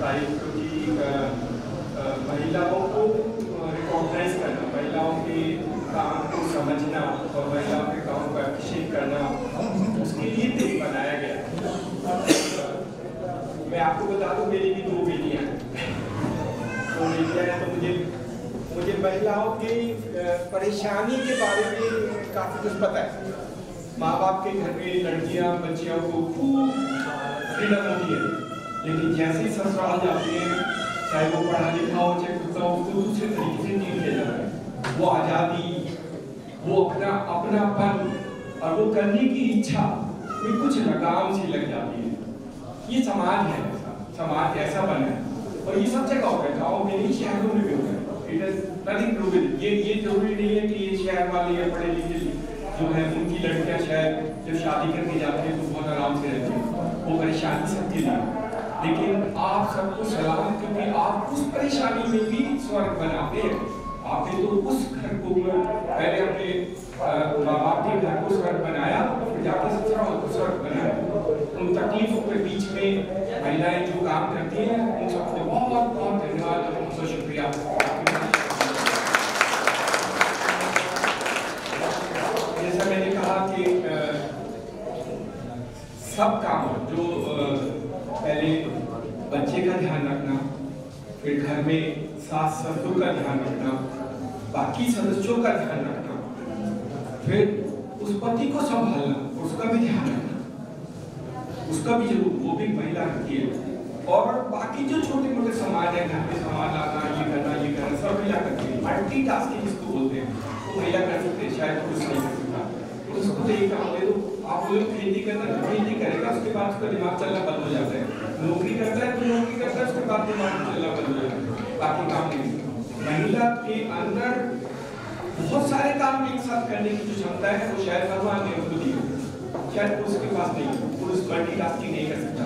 बताई, क्योंकि महिलाओं को रिकॉग्नाइज करना, महिलाओं के काम को समझना और महिलाओं के काम को अप्रिशिएट करना, उसके लिए दिन बनाया गया। मैं आपको बता दूं, मेरी भी 2 बेटियां हैं। 2 बेटियां हैं, तो मुझे महिलाओं की परेशानी के बारे में काफ़ी कुछ पता है। माँ बाप के घर में लड़कियां बच्चियों को खूब फ्रीडम होती है, लेकिन जैसे ही ससुराल जाते हैं, चाहे वो पढ़ा लिखा हो चाहे कुछ हो, उसको दूसरे तरीके से ट्रीट किया जाता है। वो आज़ादी, वो अपनापन और वो करने की इच्छा में कुछ लगाम सी लग जाती है। ये समाज है, समाज ऐसा बना है, और ये सब जगह होता है, गाँव में नहीं, शहरों में भी होता है। It is nothing to with ये जरूरी नहीं है कि ये शहर वाले या पढ़े लिखे जो है उनकी लड़कियां शायद जब शादी करके जाती हैं तो बहुत आराम से रहती हैं, वो परेशानी सबके लिए। लेकिन आप सबको सलाम, क्योंकि आप उस परेशानी में भी स्वर्ग बनाते हैं। आपने तो उस घर को पहले अपने माँ बाप के घर को स्वर्ग बनाया, फिर जाके ससुराल को स्वर्ग बनाया। उन तकलीफों के बीच में महिलाएं जो काम करती हैं, उन सबको बहुत बहुत धन्यवाद और बहुत शुक्रिया। जैसा मैंने कहा कि सब काम जो पहले बच्चे का ध्यान रखना, फिर घर में सास ससुर का ध्यान रखना, बाकी सदस्यों का ध्यान रखना, फिर उस पति को संभालना, उसका भी ध्यान रखना, उसका भी जरूर, वो भी महिला रखती है। और बाकी जो छोटे मोटे समाज है, घर में सामान लाना, ये करना, सब महिला करती है। मल्टीटास्किंग जिसको बोलते हैं, वो महिला कर सकते हैं, शायद कुछ नहीं कर सकता। तो उसको तो ये काम दे दो, आप लोग खेती करना, खेती करेगा, उसके बाद उसका दिमाग चलना बंद हो जाता है। नौकरी करता है तो नौकरी करता है, उसके बाद दिमाग चलना बंद हो जाता है, बाकी काम नहीं। महिला के अंदर बहुत सारे काम एक साथ करने की जो क्षमता है, वो शायद भगवान ने उसको दी है, शायद उसके पास नहीं है। पुरुष मल्टीटास्किंग नहीं कर सकता,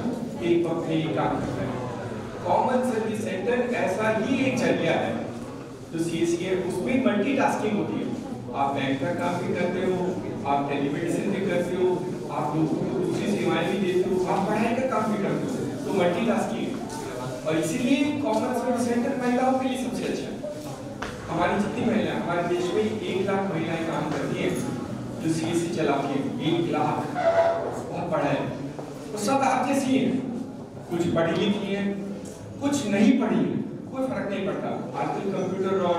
एक वक्त में एक काम करता है। कॉमन सर्विस सेंटर ऐसा ही एक जरिया है जो CSC है, उसमें मल्टीटास्किंग होती है। आप बैंक का काम भी करते हो, आप टेलीमेडिसिन भी करते हो, आप लोगों को दूसरी सेवाएं भी देते हो, आप पढ़ाई का काम भी करते हो, तो मल्टीटास्किंग है। और इसीलिए कॉमन सर्विस सेंटर महिलाओं के लिए सबसे अच्छा है। हमारी जितनी महिलाएं, हमारे देश में 1 लाख महिलाएं काम करती हैं जो CSC चला के, 1 लाख, बहुत बड़ा है। तो सब आप जैसी हैं, कुछ पढ़ी लिखी हैं, कुछ नहीं पढ़ी है, कोई फर्क नहीं पड़ता। आजकल कंप्यूटर और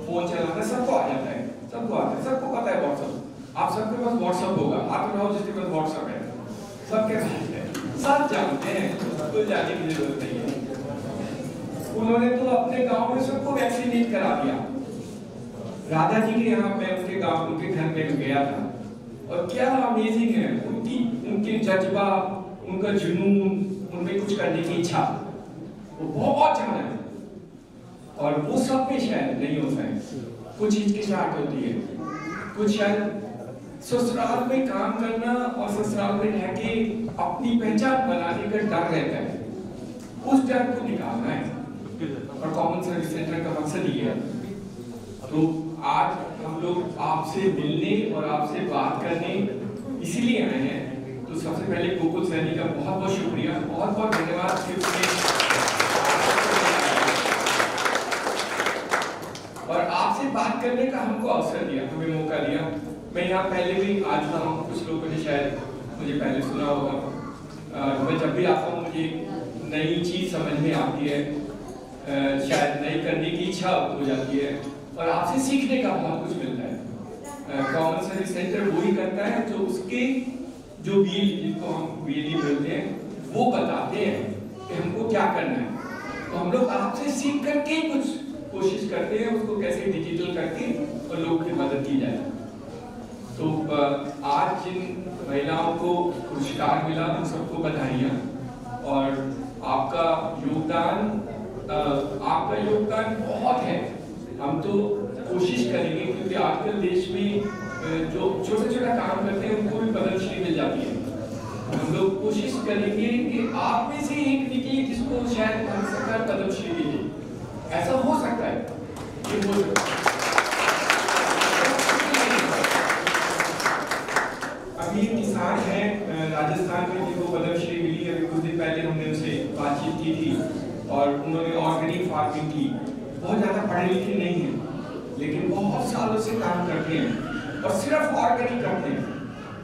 फोन चलाना सबको आ जाता है, सबको आता है, सबको पता है व्हाट्सएप। आप सबके पास व्हाट्सएप होगा, आप रहो जिसके पास व्हाट्सएप है, सबके पास है, सब जानते हैं, स्कूल जाने की जरूरत नहीं है। उन्होंने तो अपने गांव में सबको वैक्सीनेट करा दिया। राधा जी के यहाँ मैं उनके गांव, उनके घर में गया था, और क्या अमेजिंग है उनके जज्बा, उनका जुनून, उनमें कुछ करने की इच्छा, वो बहुत ज्यादा है। और वो सब में शायद नहीं होता है, कुछ हिचकिचाहट होती है, कुछ शायद ससुराल में काम करना और ससुराल में रह के अपनी पहचान बनाने का डर रहता है, उस डर को निकालना है, और कॉमन सर्विस सेंटर का मकसद ये है। तो आज हम लोग आपसे मिलने और आपसे बात करने इसीलिए आए हैं। तो सबसे पहले गोकुल सैनी का बहुत बहुत शुक्रिया, बहुत बहुत धन्यवाद कि उसने और आपसे बात करने का हमको अवसर दिया, हमें मौका दिया। मैं यहाँ पहले भी आ चुका हूँ, कुछ लोगों ने शायद मुझे पहले सुना होगा। मैं जब भी आता हूँ मुझे नई चीज़ समझ में आती है, शायद नई करने की इच्छा हो जाती है, और आपसे सीखने का बहुत कुछ मिलता है। कॉमन सर्विस सेंटर वही करता है जो उसके जो व्हील, जिनको हम व्हील बोलते हैं, वो बताते हैं कि हमको क्या करना है। तो हम लोग आपसे सीख करके कुछ कोशिश करते हैं, उसको कैसे डिजिटल करके और लोगों की मदद की जाए। तो आज जिन महिलाओं को पुरस्कार मिला, उन सबको बधाइयाँ, और आपका योगदान बहुत है। हम तो कोशिश करेंगे, क्योंकि आजकल देश में जो छोटा छोटा काम करते हैं उनको भी पद्मश्री मिल जाती है। हम लोग कोशिश करेंगे कि आप में से एक निकले जिसको शायद सरकार पद्मश्री मिले, ऐसा हो सकता है, ये हो सकता है। अभी किसान हैं राजस्थान में जिनको पद्मश्री मिली, अभी कुछ दिन पहले हमने उनसे बातचीत की थी, और उन्होंने ऑर्गेनिक फार्मिंग की। बहुत ज़्यादा पढ़े लिखे नहीं हैं, लेकिन बहुत सालों से काम करते हैं और सिर्फ ऑर्गेनिक करते हैं,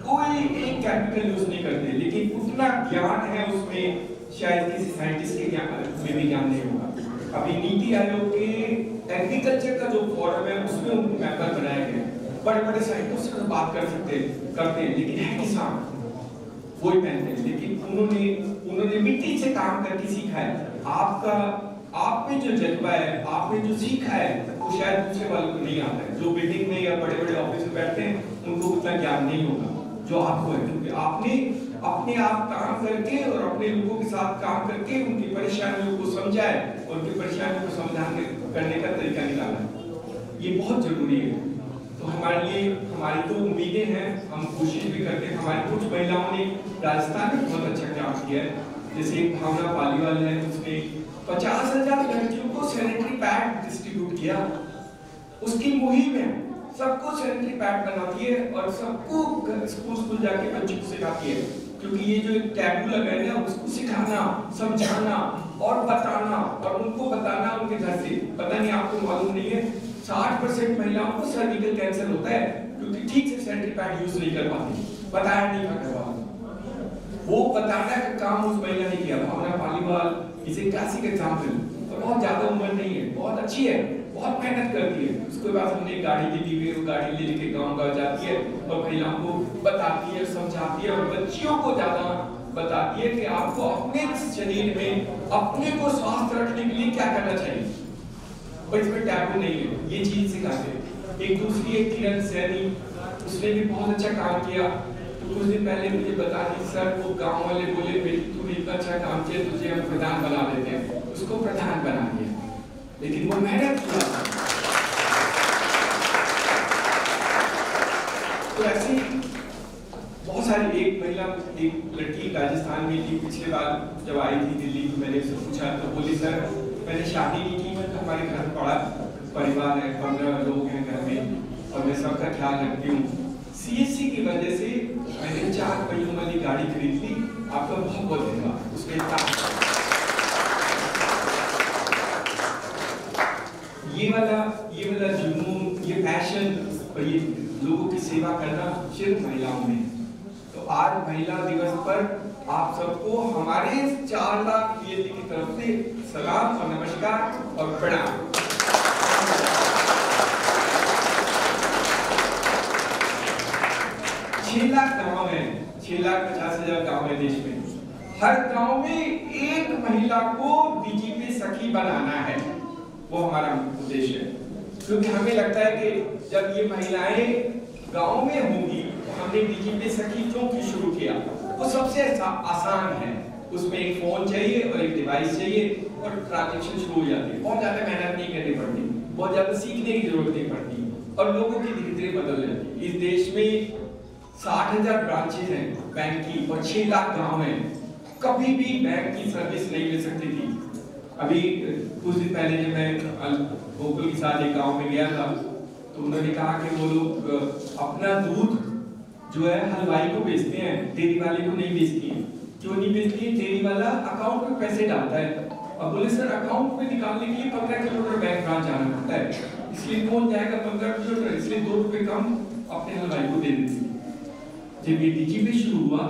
कोई एक केमिकल यूज नहीं करते। लेकिन उतना ज्ञान है उसमें, शायद किसी साइंटिस्ट के ज्ञान में भी ज्ञान नहीं होगा। अभी नीति आयोग के एग्रीकल्चर का जो फोरम है उसमें उनको मेंबर बनाया गया। बड़े बड़े साइंटिस्ट से बात करते हैं, लेकिन है किसान वही पहनते हैं। लेकिन उन्होंने मिट्टी से काम करके सीखा है। आप में जो जज्बा है, आप में जो सीखा है, वो शायद दूसरे वालों को नहीं आता है। जो बिल्डिंग में या बड़े बड़े ऑफिस में बैठते हैं उनको उतना ज्ञान नहीं होगा जो आपको है, क्योंकि आपने अपने आप काम करके और अपने लोगों के साथ काम करके उनकी परेशानियों को समझा है और उनकी परेशानियों को समाधान करने का तरीका निकाला है। ये बहुत जरूरी है। तो हमारे लिए हमारी तो उम्मीदें हैं, हम कोशिश भी करते हैं। हमारी कुछ महिलाओं ने राजस्थान में बहुत अच्छा काम किया है। जैसे एक भावना पालीवाल है, उसने 50,000 लड़कियों को सैनिटरी पैड डिस्ट्रीब्यूट किया। उसकी मुहिम है, सबको सैनिटरी पैड बनाती है और सबको स्कूल जाके बच्चों को सिखाती है। क्योंकि ये जो एक टैबू लगा है ना, उसको सिखाना, समझाना और बताना और उनको बताना उनके घर से। पता नहीं आपको मालूम नहीं है, 60% महिलाओं को सर्विकल कैंसर होता है क्योंकि ठीक से सैनिटरी पैड यूज नहीं कर पाती, बताया नहीं करवा। वो बताने का काम उस महिला ने किया। भावना पालीवाल इसे क्लासिक एग्जाम्पल, और बहुत ज्यादा उम्र नहीं है, बहुत अच्छी है, बहुत मेहनत करती है। उसके बाद हमने गाड़ी दी हुई, वो गाड़ी लेके गांव जाती है और महिलाओं को बताती है, समझाती है और बच्चियों को ज्यादा बताती है कि आपको अपने शरीर में अपने को स्वस्थ रखने के लिए क्या करना चाहिए। और इसमें टैबू नहीं है, ये चीज सिखाते हैं। एक दूसरी एक किरण सैनी, उसने भी बहुत अच्छा काम किया। तो कुछ दिन पहले मुझे बता दी, सर वो गांव वाले बोले बेटी तूने इतना अच्छा काम किया, तुझे हम प्रधान बना देते हैं। उसको प्रधान बना दिया, लेकिन वो मेहनत किया। तो ऐसी बहुत सारी, एक महिला, एक लड़की राजस्थान में थी, पिछले बार जब आई थी दिल्ली तो मैंने उससे पूछा तो बोली सर मैंने शादी नहीं की, मैं तो हमारे घर बड़ा परिवार है, 15 लोग हैं घर में और मैं सबका ख्याल रखती हूँ। CSC की वजह से मैंने 4 पहियों वाली गाड़ी खरीद ली, आपका बहुत बहुत धन्यवाद। उसमें ये वाला जुनून, ये पैशन और ये लोगों की सेवा करना सिर्फ महिलाओं में। तो आज महिला दिवस पर आप सबको हमारे 4 लाख PLD की तरफ से सलाम और नमस्कार और प्रणाम। 6 लाख गांव है, 6,50,000 गांव है देश में। हर गांव में एक महिला को DGP सखी बनाना है, वो हमारा उद्देश्य है। क्योंकि हमें लगता है कि जब ये महिलाएं गांव में होंगी, हमने DGP सखी क्यों शुरू किया, वो सबसे आसान है। उसमें एक फोन चाहिए और एक डिवाइस चाहिए और ट्रांजैक्शन शुरू हो जाती है। बहुत ज्यादा मेहनत नहीं करनी पड़ती, बहुत ज्यादा सीखने की जरूरत नहीं पड़ती और लोगों की धीरे-धीरे बदल जाती है। इस देश में 60,000 ब्रांचेज हैं बैंक की और 6 लाख गांव हैं। कभी भी बैंक की सर्विस नहीं मिल सकती थी। अभी कुछ दिन पहले जब मैं गोकुल के साथ एक गांव में गया था तो उन्होंने कहा कि वो लोग अपना दूध जो है हलवाई को बेचते हैं, डेयरी वाले को नहीं बेचती है। क्यों नहीं बेचती है? डेयरी वाला अकाउंट में पैसे डालता है और बोले सर अकाउंट में निकालने के लिए 15 किलोमीटर बैंक ब्रांच जाना पड़ता है, इसलिए कौन जाएगा 15 किलोमीटर, इसलिए 2 रुपए कम अपने हलवाई को दे देती है। जब ये DGP शुरू हुआ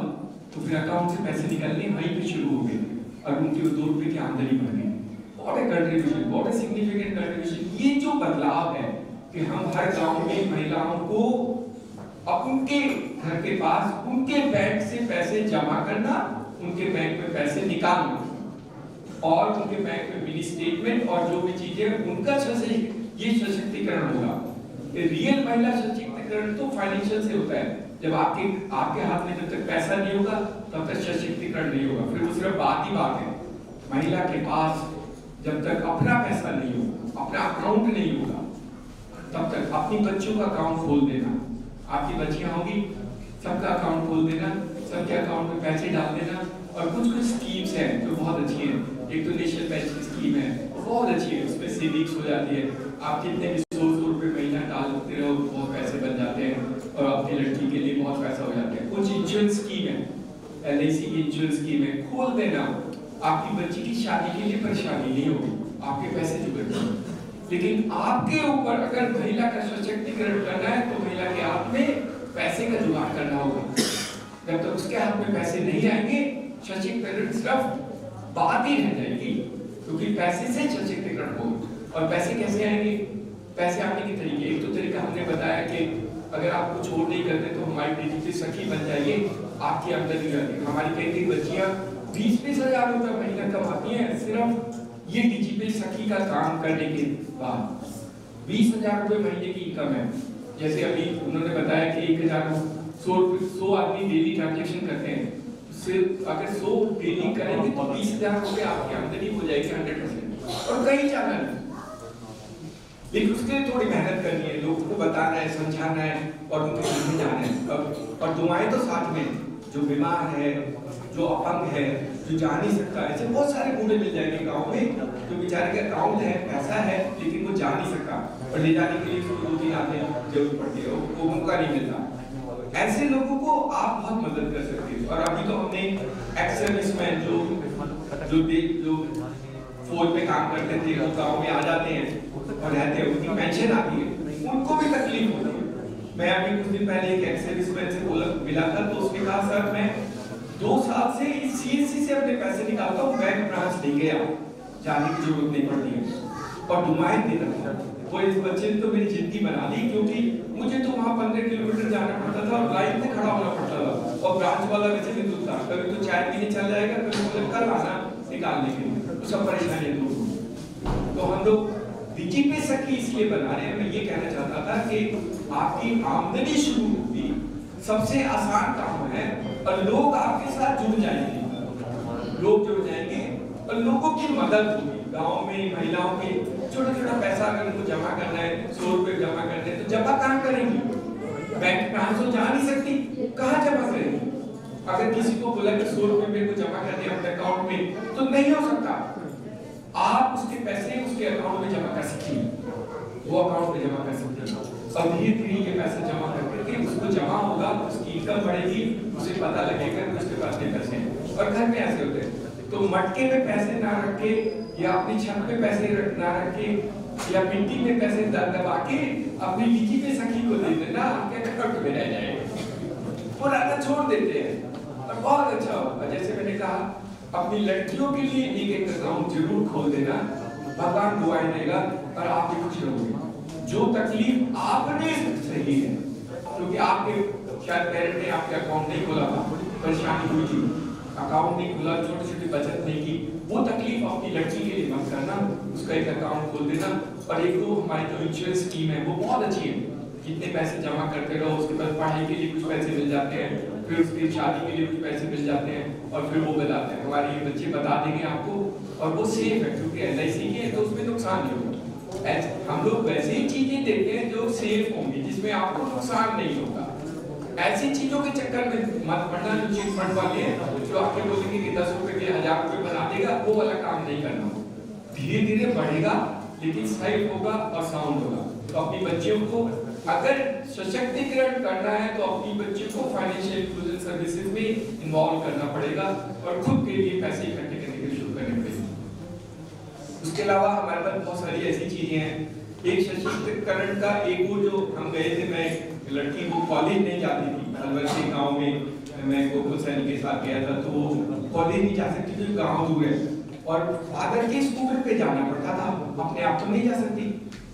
तो फिर अकाउंट से पैसे निकलने वहीं पे शुरू हो गए और उनकी 2 रुपए की आमदनी बढ़ गई। बहुत कंट्रीब्यूशन, बहुत सिग्निफिकेंट कंट्रीब्यूशन। ये जो बदलाव है कि हम हर गांव में महिलाओं को उनके घर के पास उनके बैंक से पैसे जमा करना, उनके बैंक में पैसे निकालना और उनके बैंक में मिनी स्टेटमेंट और जो भी चीजें उनका ये सशक्तिकरण होगा। रियल महिला सशक्तिकरण तो फाइनेंशियल से होता है। जब आपके हाथ में जब तक पैसा नहीं होगा तब तक सशक्तिकरण नहीं होगा। फिर वो सिर्फ बात ही बात है। महिला के पास जब तक अपना पैसा नहीं होगा, अपना अकाउंट नहीं होगा, तब तक अपनी बच्चों का अकाउंट खोल देना, आपकी बच्चियां होंगी सबका अकाउंट खोल देना, सबके अकाउंट में पैसे डाल देना। और कुछ स्कीम्स हैं जो बहुत अच्छी हैं। एक तो नेशनल पेंशन स्कीम है, बहुत अच्छी है, उसमें सेविंग्स हो जाती है। आप कितने भी 100 रुपए महीना डालते रहो, बहुत पैसे बन जाते हैं और आपकी लड़की के लिए बहुत पैसा हो जाता है। कुछ इंश्योरेंस स्कीम है, LIC की इंश्योरेंस स्कीम है, खोल देना, आपकी बच्ची की शादी के लिए परेशानी नहीं होगी, आपके पैसे जुड़ गए। लेकिन आपके ऊपर अगर महिला का सशक्तिकरण करना है तो महिला के हाथ में पैसे का जुगाड़ करना होगा। जब तक उसके हाथ में पैसे नहीं आएंगे, सशक्तिकरण सिर्फ बात ही रह जाएगी, क्योंकि पैसे से सशक्तिकरण हो। और पैसे कैसे आएंगे? पैसे आने के तरीके, एक तो तरीका हमने बताया कि अगर आप कुछ और नहीं करते तो हमारी डिजिटल सखी बन जाइए, आपकी आमदनी आएगी। हमारी कई बच्चियां 20-20 हजार रुपए महीना कमाती हैं सिर्फ ये डिजिटल सखी का काम करने के बाद। 20,000 रुपए महीने की इनकम है। जैसे अभी उन्होंने बताया कि 1,100 आदमी डेली ट्रांजेक्शन करते हैं, सिर्फ अगर 100 डेली करेंगे तो 20,000 रुपए आपकी आमदनी हो जाएगी 100%। और कहीं जाना नहीं, लेकिन उसके लिए थोड़ी मेहनत करनी है, लोगों को बताना है, समझाना है और उनके घर में जाना है। और दुआएं तो साथ में, जो बीमार है, जो अपंग है, जो जा नहीं सकता, ऐसे बहुत सारे बूढ़े मिल जाएंगे गांव में जो बेचारे का अकाउंट है, पैसा है, लेकिन वो जा नहीं सकता और ले जाने के लिए उसको 2-3 आदमी जरूरत पड़ती है, वो मौका नहीं मिलता। ऐसे लोगों को आप बहुत मदद कर सकते हो। और अभी तो हमने एक्स सर्विसमैन जो फौज में काम करते थे, वो गाँव में आ जाते हैं और रहते हैं, उनकी पेंशन आती है, उनको भी तकलीफ होती है। मैं अभी कुछ दिन पहले एक एक्स सर्विसमैन से मिला था, तो उसने कहा सर मैं 2 साल से इस सीएससी से अपने पैसे निकालता हूँ, बैंक ब्रांच नहीं गया, जाने की जरूरत नहीं पड़ती है। और दुआएं देता था वो। इस बच्चे ने तो मेरी जिंदगी बना दी, क्योंकि मुझे तो वहाँ 15 किलोमीटर जाना पड़ता था और लाइन में खड़ा होना पड़ता था, और ब्रांच वाला वैसे भी दूर था, कभी तो चाय पीने चल जाएगा, कभी मुझे कल आना निकालने के लिए, तो सब परेशानी दूर हुई। तो हम लोग डिजिटल सखी इसलिए बना रहे हैं। मैं ये कहना चाहता था कि आपकी आमदनी शुरू होगी, सबसे आसान काम है, और लोग आपके साथ जुड़ जाएंगे, लोग जुड़ जाएंगे और लोगों की मदद होगी। गांव में महिलाओं की छोटा-छोटा पैसा अगर उनको जमा करना है, 100 रुपए जमा करने हैं, तो जमा कहाँ करेंगी? बैंक ब्रांच तो जा नहीं सकती, कहाँ जमा करेंगी? अगर किसी को बोला कि 100 रुपए मेरे को जमा कर दिया अपने अकाउंट में, तो नहीं हो सकता। आप उसके पैसे उसके अकाउंट में जमा कर सकती हैं, वो अकाउंट में जमा कर सकती हैं, और धीरे-धीरे ये पैसे जमा करके उसको जमा होगा, उसकी इनकम बढ़ेगी, उसे पता लगेगा कि उसके पास कितने पैसे हैं। और घर में ऐसे होते हैं, तो मटके में पैसे ना रख के या अपनी छत पे पैसे ना रख के या मिट्टी में पैसे दबा के अपनी निजी पे सखी को दे देना, आपके अकाउंट में रह जाएगा, वो रहना छोड़ देते हैं और बहुत अच्छा होगा। जैसे मैंने कहा, अपनी लड़कियों के लिए एक अकाउंट जरूर खोल देना, भगवान दुआएं देगा और आप भी खुश रहोगे। जो तकलीफ आपने सही है, क्योंकि आपके शायद पेरेंट ने आपके अकाउंट नहीं खोला था, परेशानी हुई थी, अकाउंट नहीं खुला, छोटी-छोटी बचत नहीं की, वो तकलीफ अपनी लड़की के लिए मत करना, उसका एक अकाउंट खोल देना। और एक तो हमारी जो इंश्योरेंस स्कीम है वो बहुत अच्छी है, कितने पैसे जमा करते रहो, उसके बाद पढ़ाई के लिए कुछ पैसे मिल जाते हैं, फिर उसकी शादी के लिए कुछ पैसे मिल जाते हैं, और फिर वो बताते हैं, हमारे ये बच्चे बता देंगे आपको, और वो सेफ है क्योंकि LIC की है, तो उसमें नुकसान नहीं होगा। हम लोग वैसे ही चीजें देते हैं जो सेफ होंगी, जिसमें आपको नुकसान नहीं होगा। ऐसी चीजों के चक्कर में मत पड़ना जो चीट फंड वाले हैं, जो आपके बोलेंगे कि 10 रुपए के 1000 रुपए बना देगा, वो वाला काम नहीं करना। धीरे धीरे बढ़ेगा, लेकिन सेफ होगा और साउंड होगा। तो अपनी बच्चियों को अगर सशक्तिकरण करना है तो अपनी बच्चियों को फाइनेंशियल इंक्लूजन सर्विसेज में इन्वॉल्व करना पड़ेगा और खुद के लिए पैसे इकट्ठे करने के लिए शुरू करने पड़ेंगे। उसके अलावा हमारे पास बहुत सारी ऐसी चीजें हैं। एक सशक्तिकरण का एक वो जो हम गए थे, मैं लड़की वो कॉलेज नहीं जाती थी, अलवर के गाँव में मैं गोकुल सैनिक के साथ गया था, तो वो कॉलेज नहीं जा सकती थी, गाँव दूर है, और फादर के स्कूटर पे जाना पड़ता था, अपने आप तो नहीं जा सकती।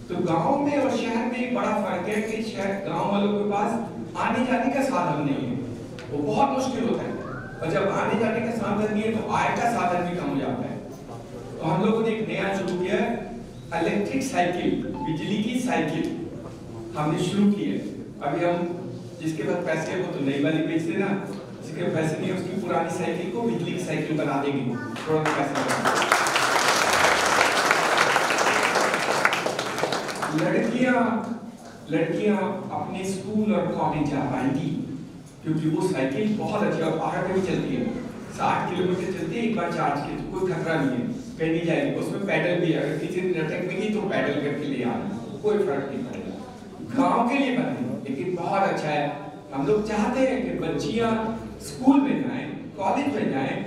तो गांव में और शहर में एक बड़ा फर्क है कि शहर गांव वालों के पास आने जाने का साधन नहीं है, वो बहुत मुश्किल होता है, और जब आने जाने का साधन नहीं है तो आय का साधन भी कम हो जाता है। तो हम लोगों ने एक नया शुरू किया है, इलेक्ट्रिक साइकिल, बिजली की साइकिल हमने शुरू की है। अभी हम जिसके पास पैसे है वो तो नई वाली बेच देना, जिसके पैसे नहीं है उसकी पुरानी साइकिल को बिजली की साइकिल बना देंगे, थोड़ा पैसा। लड़कियां अपने स्कूल और कॉलेज जा पाएंगी, क्योंकि वो साइकिल बहुत अच्छी और पहाड़ पे भी चलती है, 60 किलोमीटर चलती है एक बार चार्ज के, तो कोई खतरा नहीं है, कहीं नहीं जाएगी। उसमें पैडल भी है, अगर किसी ने लटक भी की तो पैडल करके ले आना, कोई फर्क नहीं पड़ेगा। गाँव के लिए बने, लेकिन बहुत अच्छा है। हम लोग चाहते हैं कि बच्चियां स्कूल में जाएं, कॉलेज में जाएं,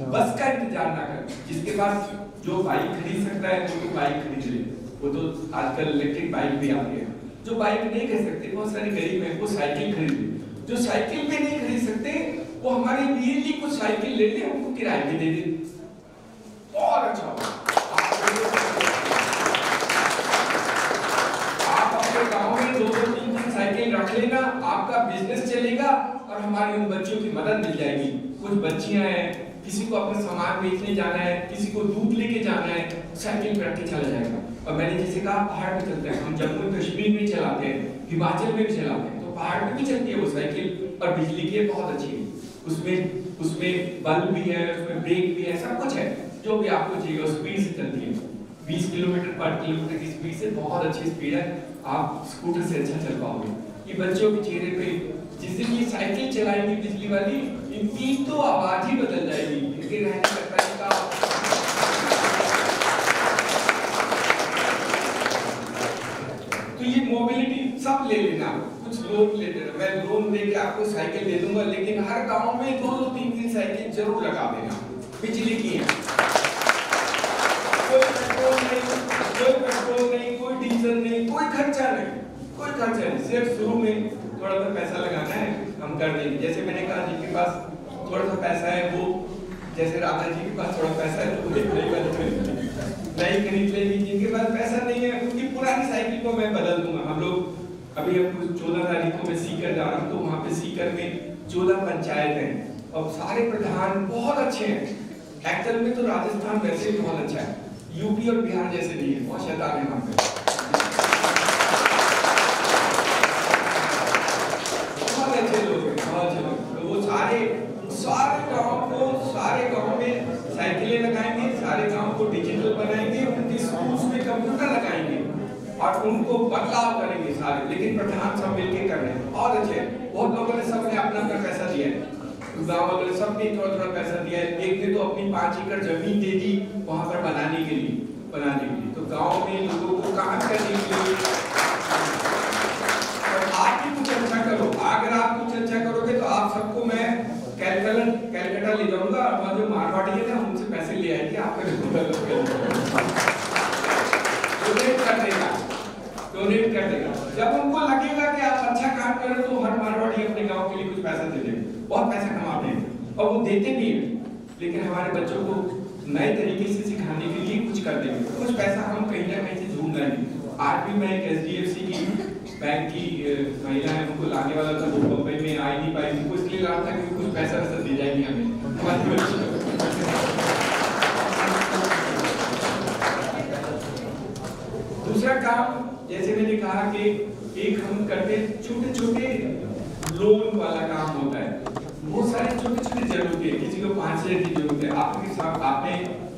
बस का इंतजार ना कर, जिसके पास जो बाइक खरीद सकता है वो तो बाइक खरीद ले, वो तो आजकल इलेक्ट्रिक बाइक भी आ गई है। जो बाइक नहीं खरीद सकते, बहुत सारे गरीब हैं, वो साइकिल खरीद ले। जो साइकिल भी नहीं खरीद सकते वो हमारे लिए कुछ साइकिल ले ले, हमको किराए पे दे दे, और अच्छा होगा। आप अपने गांव में 2-3 साइकिल रख लेना, आपका बिजनेस चलेगा और हमारे उन बच्चों की मदद मिल जाएगी। कुछ बच्चियां हैं, किसी को अपना सामान बेचने जाना है, किसी को दूध लेके जाना है, साइकिल पे रख के चला जाएगा। और मैंने जैसे कहा पहाड़ पे चलते हैं, हम जम्मू कश्मीर में चलाते हैं, हिमाचल में भी चलाते हैं, तो पहाड़ पे भी चलती है वो साइकिल, और बिजली की बहुत अच्छी है। उसमें बल्ब भी है, उसमें ब्रेक भी है, सब कुछ है, जो भी आपको चाहिए। और स्पीड से चलती है, 20 किलोमीटर पर किलोमीटर की स्पीड से, बहुत अच्छी स्पीड है। आप स्कूटर से अच्छा चल पाओगे। ये बच्चों के चेहरे पे जिस दिन ये साइकिल चलाएंगे बिजली वाली, इनकी तो आवाज ही बदल जाएगी, इनके रहने का तरीका। तो ये मोबिलिटी सब ले लेना, कुछ लोन ले लेना, मैं लोन देके आपको साइकिल दे दूंगा, लेकिन हर गांव में 2-3 साइकिल जरूर लगा देना, बिजली की है। कोई पेट्रोल नहीं, कोई डीजल नहीं, कोई खर्चा नहीं, सिर्फ शुरू में थोड़ा सा पैसा लगाना है, हम कर देंगे। जैसे मैंने कहा, जिनके पास थोड़ा सा पैसा है वो, जैसे राधा जी के पास थोड़ा पैसा है तो नई खरीद लेंगे। जिनके पास पैसा नहीं है उनकी पुरानी साइकिल को मैं बदल दूंगा। हम लोग अभी 14 तारीख को मैं सीकर जा रहा हूँ, तो वहाँ पे सीकर में 14 पंचायत हैं और सारे प्रधान बहुत अच्छे हैं। एक्चुअल में तो राजस्थान वैसे भी बहुत अच्छा है, यूपी और बिहार जैसे नहीं है, बहुत शैतान है वहाँ पे, बहुत अच्छे लोग हैं, बहुत अच्छे लोग। तो वो सारे गांव में साइकिलें लगाएंगे, सारे गांव को डिजिटल बनाएंगे, उनके स्कूल्स में कंप्यूटर लगाएंगे और उनको बदलाव करेंगे सारे, लेकिन प्रधान सब मिलके कर रहे हैं, बहुत अच्छे। बहुत लोगों ने सबने अपना पैसा दिया है, गांव वालों ने सबने थोड़ा पैसा दिया है। एक ने तो अपनी 5 एकड़ जमीन दे दी वहां पर बनाने के लिए। तो गांव में लोगों को काम करने के लिए आप भी कुछ अच्छा करो। अगर आप कुछ अच्छा करोगे तो आप सबको मैं कैलकाटा ले जाऊंगा, और जो मारवाड़ी है ना उनसे पैसे ले आएंगे, आपका डोनेट कर देगा। जब उनको लगेगा कि आप अच्छा काम कर रहे हो तो हर मारवाड़ी अपने गांव के लिए कुछ पैसा दे देंगे, बहुत पैसा कमाते हैं और वो देते भी हैं। लेकिन हमारे बच्चों को नए तरीके से सिखाने के लिए कुछ कर देंगे, कुछ पैसा हम कहीं ना कहीं से ढूंढ लाएंगे। आज भी मैं एक HDFC की बैंक की महिला है, उनको लाने वाला था, वो बम्बई में आ नहीं पाई, उनको इसलिए रहा था कि कुछ पैसा दे जाएंगे हमें। दूसरा काम, जैसे मैंने कहा कि एक हम करते छोटे लोन वाला काम होता है, बहुत सारे छोटे जरूरतें, किसी को 5,000 की जरूरत है, आपके साथ आपने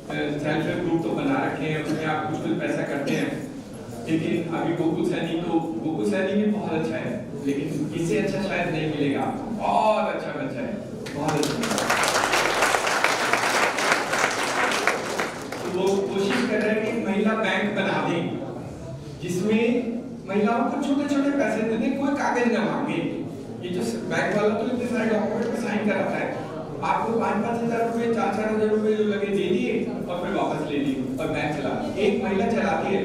सेल्फ हेल्प ग्रुप तो बना रखे हैं, उसमें आप कुछ पैसा करते हैं। लेकिन अभी गोकुल सैनी भी बहुत अच्छा है, लेकिन इससे अच्छा शायद नहीं मिलेगा। बहुत अच्छा बच्चा है, बहुत अच्छा। तो वो कोशिश कर रहे हैं कि महिला बैंक बना दें, जिसमें महिलाओं को छोटे पैसे दे दें, कोई कागज ना मांगे। ये जो बैंक वाला तो इतने सारे डॉक्यूमेंट पे साइन कराता है, आपको 5-5 हजार रुपए 4-4 हजार रुपए जो लगे दे दिए और फिर वापस ले लिए और बैंक चला। एक महिला चलाती है,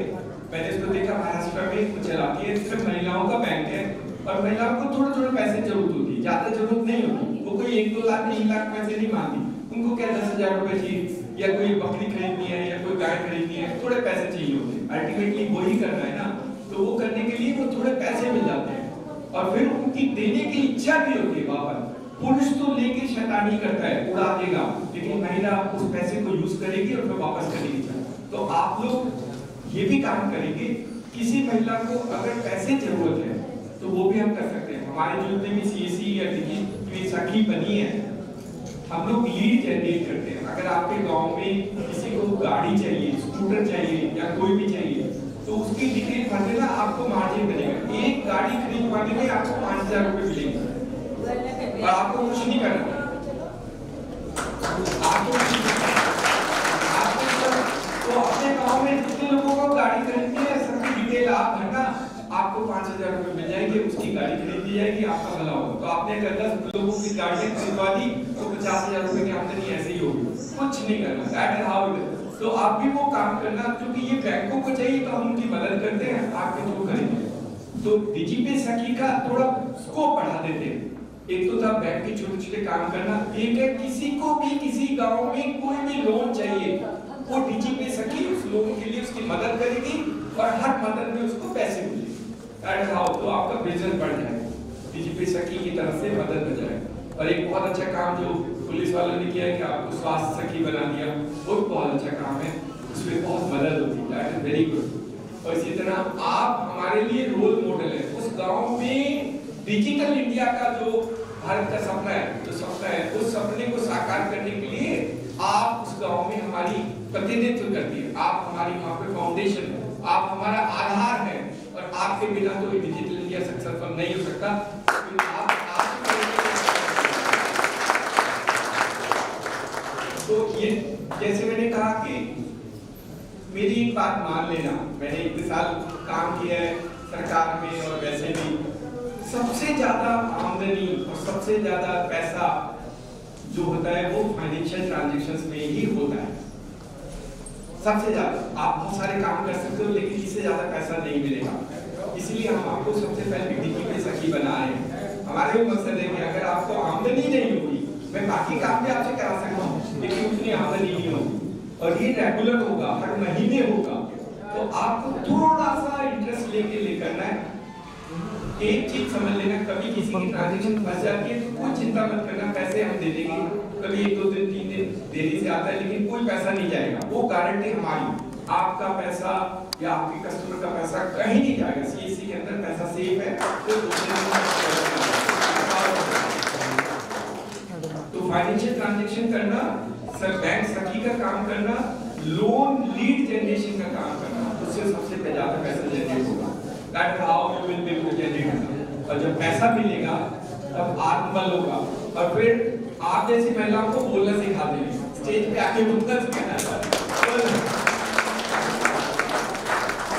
मैंने इसको देखा महाराष्ट्र में, वो चलाती है, सिर्फ महिलाओं का बैंक है और महिलाओं को थोड़े पैसे जरूरत होती है, ज्यादा जरूरत नहीं होती। वो कोई 1-2 लाख 3 लाख पैसे नहीं मांगती, उनको क्या 10,000 रुपए चाहिए, या कोई बकरी खरीदनी है या कोई गाय खरीदनी है, थोड़े पैसे चाहिए होते हैं। अल्टीमेटली वही करना है ना, तो वो करने के लिए वो थोड़े पैसे मिल जाते हैं और फिर उनकी देने की इच्छा भी होती है वापस। पुरुष तो लेके शैतानी करता है, उड़ा देगा, लेकिन महिला उस पैसे को यूज करेगी और फिर वापस करेगी। तो आप लोग ये भी काम करेंगे, किसी महिला को अगर पैसे जरूरत है तो वो भी हम कर सकते हैं। हमारे जो जितने भी CSC या डिजिटल सखी बनी है, हम लोग लीड जनरेट करते हैं। अगर आपके गांव में किसी को गाड़ी चाहिए, स्कूटर चाहिए या कोई भी चाहिए, तो उसकी डिटेल भर देना, आपको मार्जिन मिलेगा। एक गाड़ी खरीदवाने में आपको 5,000 रुपए मिलेंगे और आपको कुछ नहीं करना। तो अपने गांव में जितने लोगों को गाड़ी खरीदनी है, सबकी डिटेल आप भरना, आपको 5,000 रुपए मिल जाएंगे, उसकी गाड़ी खरीद ली जाएगी, आपका भला होगा। तो आपने अगर 10 लोगों की गाड़ियां खरीदवा दी तो 50,000 रुपए की आमदनी ऐसे ही होगी। कुछ नहीं करना, that is how it is. तो आप भी वो काम करना, क्योंकि ये बैंकों को चाहिए तो हम उनकी मदद करते हैं, आपके थ्रू करेंगे। तो डिजिपे सखी का थोड़ा स्कोप बढ़ा देते हैं। एक तो था बैंक के छोटे छोटे काम करना, एक है किसी को भी किसी गांव में कोई भी लोन चाहिए, वो डिजिपे सखी उस लोन के लिए उसकी मदद करेगी और हर मदद में उसको पैसे मिलेंगे। दैट हाउ, तो आपका बिजनेस बढ़ जाएगा, डिजिपे सखी की तरफ से मदद मिल जाएगी। और एक बहुत अच्छा काम जो पुलिस वालों ने किया है कि आपको स्वास्थ्य सखी बना दिया, वो बहुत अच्छा काम है, उसमें बहुत मदद होती है, दैट इज वेरी गुड। और इसी तरह आप हमारे लिए रोल मॉडल है। उस गांव में डिजिटल इंडिया का जो भारत का सपना है, उस सपने को साकार करने के लिए आप उस गांव में हमारी प्रतिनिधित्व करती है, आप हमारी वहाँ पे फाउंडेशन, आप हमारा आधार है, और आपके बिना तो डिजिटल इंडिया सक्सेसफुल नहीं हो सकता। तो ये जैसे मैंने कहा कि मेरी एक बात मान लेना, मैंने इतने साल काम किया है सरकार में और वैसे भी, सबसे ज्यादा आमदनी और सबसे ज्यादा पैसा जो होता है वो फाइनेंशियल ट्रांजैक्शंस में ही होता है। सबसे ज्यादा आप बहुत सारे काम कर सकते हो लेकिन इससे ज्यादा पैसा नहीं मिलेगा। इसलिए हम आपको सबसे पहले डिजिटल सखी बना रहे हैं। हमारे मकसद है कि अगर आपको आमदनी नहीं होगी, मैं बाकी काम भी आपसे करा सकता हूँ लेकिन उतनी आमदनी नहीं होगी और ये रेगुलर होगा, हर महीने होगा, तो आपको थोड़ा सा इंटरेस्ट लेके करना है। एक चीज समझ लेना, कभी किसी की ट्रांजैक्शन फंस जाती है तो कोई चिंता मत करना, पैसे हम दे देंगे। कभी 1 2 दिन 3 दिन देरी से आता है लेकिन कोई पैसा नहीं जाएगा, वो गारंटी हमारी। आपका पैसा या आपके कस्टमर का पैसा कहीं नहीं जाएगा, सीएससी के अंदर पैसा सेफ है। तो फाइनेंशियल ट्रांजैक्शन करना, सर बैंक सखी का काम करना, लोन लीड जनरेशन का काम करना, उससे सबसे ज्यादा पैसा जनरेट होगा। That's how you will be able to generate। और जब पैसा मिलेगा तब आत्मबल होगा, और फिर आप जैसी महिलाओं को बोलना सिखा देंगे, स्टेज पे आके बोलना सिखाना,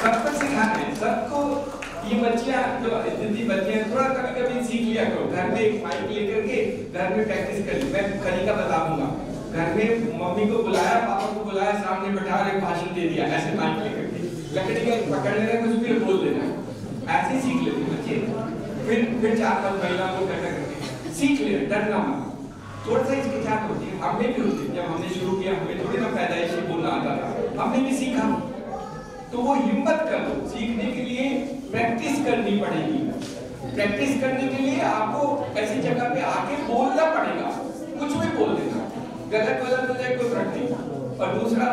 सबको सिखाना है, सबको। ये बच्चियां जो जितनी बच्चियां थोड़ा कभी कभी सीख लिया करो, घर में एक माइक लेकर के घर में प्रैक्टिस कर ली। मैं तरीका बता दूंगा, घर में मम्मी को बुलाया, पापा को बुलाया, सामने बैठा एक भाषण दे दिया, ऐसे माइक लेकर के लकड़ी के पकड़ लेना, कुछ भी बोल देना, ऐसे सीख लेते बच्चे। फिर 4-5 महिलाओं को इकट्ठा करके सीख ले, डरना मत। थोड़ा सा हिचकिचाहट होती है, हमें भी होती है, जब हमने शुरू किया हमें थोड़ी ना पैदाइशी बोलना आता था, हमने भी सीखा। तो वो हिम्मत कर लो, सीखने के लिए प्रैक्टिस करनी पड़ेगी। प्रैक्टिस करने के लिए आपको ऐसी जगह पे आके बोलना पड़ेगा, कुछ भी बोल देना, गलत हो जाए कोई फर्क नहीं। और दूसरा,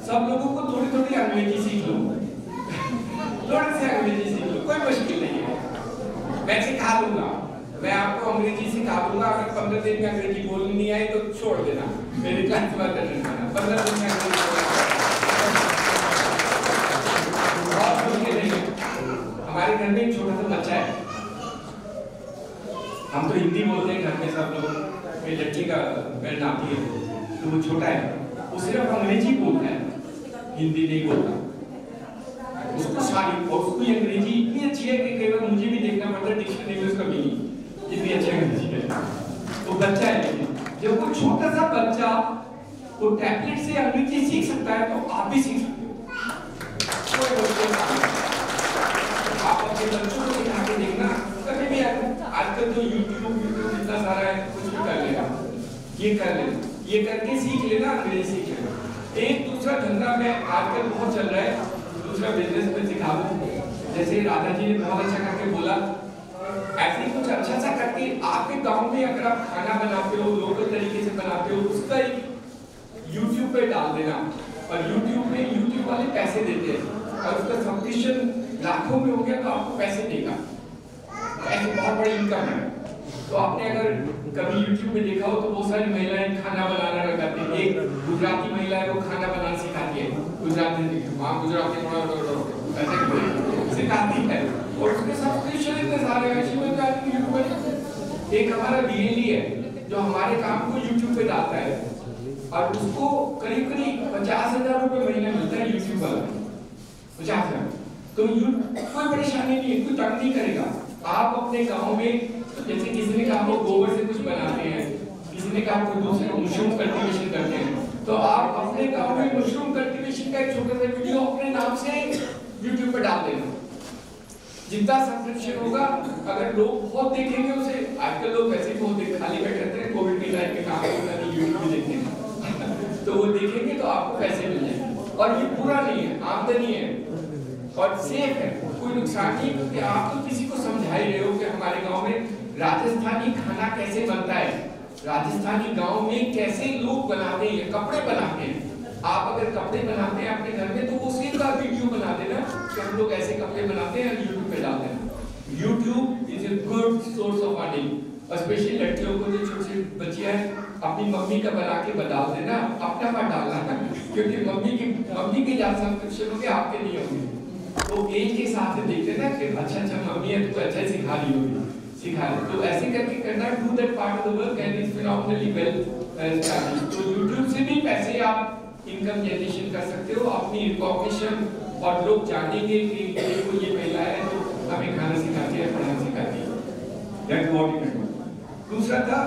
सब लोगों को थोड़ी थोड़ी अंग्रेजी सीख लो, थोड़ी सी अंग्रेजी सीख लो, कोई मुश्किल नहीं है, मैं सिखा दूंगा, मैं आपको अंग्रेजी सिखा दूंगा। अगर 15 दिन में अंग्रेजी बोलनी नहीं आई तो छोड़ देना, मेरी क्लास में अटेंड करना। 15 दिन में अंग्रेजी हमारे घर में एक छोटा सा बच्चा है, हम तो हिंदी बोलते हैं घर में सब लोग, मेरी लड़की का बहन आती है तो वो छोटा है, वो सिर्फ अंग्रेजी बोलता है, हिंदी नहीं बोलता। उसको सारी और उसको अंग्रेजी इतनी अच्छी है कि कई बार मुझे भी देखना पड़ता है डिक्शनरी में उसका मीनिंग, इतनी अच्छी अंग्रेजी है। तो बच्चा है, लेकिन जब वो छोटा सा बच्चा वो टैबलेट से अंग्रेजी सीख सकता है तो आप भी सीख सकते हो। कोई मुश्किल नहीं, आप अपने बच्चों को सिखा के देखना। कभी भी आजकल जो यूट्यूब इतना सारा है, कुछ भी कर लेगा, ये कर लेना, ये करके सीख लेना, अंग्रेजी सीख लेना। एक दूसरा धंधा में आजकल बहुत चल रहा है, दूसरा बिजनेस में सिखा दो। जैसे राधा जी ने बहुत अच्छा करके बोला, ऐसे ही कुछ अच्छा सा करके आपके गांव में अगर आप खाना बनाते हो, लोकल तरीके से बनाते हो, उसका एक YouTube पे डाल देना, और YouTube में YouTube वाले पैसे देते हैं, और उसका सब्सक्रिप्शन लाखों में हो गया तो आपको पैसे देगा, ऐसे बहुत बड़ी इनकम है। तो आपने अगर कभी YouTube में देखा हो तो बहुत सारी महिलाएं खाना बनाना लगाती हैं। एक गुजराती महिला है, वो खाना बनाना सिखाती है, गुजराती गुजराती सिखाती है, और उसके सब्सक्रिप्शन इतने सारे हैं। एक हमारा डीएलई है जो हमारे काम को YouTube पे डालता है, और उसको करीब 50,000 रुपए महीने मिलता है YouTube वाला, 50,000। तो कोई परेशानी नहीं है, कोई तंग नहीं करेगा। आप अपने गांव में, जैसे किसी ने कहा वो गोबर से कुछ बनाते हैं, किसी ने कहा कोई दूसरे मशरूम कल्टीवेशन करते हैं, तो तो आप अपने गांव में मशरूम कल्टीवेशन का एक छोटा सा वीडियो अपने नाम से YouTube पे डाल देना। जितना सब्सक्रिप्शन होगा, अगर लोग बहुत देखेंगे उसे, आजकल लोग वैसे भी बहुत खाली बैठे रहते हैं, कोविड के टाइम पे काम करना नहीं, यूट्यूब भी देखते हैं तो वो देखेंगे तो आपको पैसे मिल जाएंगे। और ये पूरा नहीं है, आमदनी है और सेफ है, कोई नुकसान नहीं, क्योंकि आप तो किसी को समझा ही रहे हो कि हमारे गांव में राजस्थानी खाना कैसे बनता है, राजस्थानी गांव में कैसे लोग बनाते हैं, कपड़े बनाते हैं। आप अगर कपड़े बनाते हैं अपने घर में तो उसी का वीडियो बना देना कि हम लोग ऐसे कपड़े बनाते हैं, YouTube पे डाल देना। YouTube is a good source of earning, specially लड़कियों को, जो छोटी बच्चियां हैं, अपनी मम्मी का बना के बता देना, अपना मत डालना ना, क्योंकि मम्मी के ज्यादा सब्सक्रिप्शन होंगे, आपके नहीं होंगे। तो एज के हिसाब से देखते ना कि अच्छा मम्मी है तो अच्छा सिखा रही होगी, सिखा रही, तो ऐसे करके करना, do that part of the work and it's phenomenally well started. तो YouTube से भी पैसे आप इनकम जनरेशन कर सकते हो, अपनी रिकॉग्निशन, और लोग जानेंगे कि देखो ये महिला है तो हमें खाना सिखाती है, पढ़ाना सिखाती है। That what you can do. दूसरा था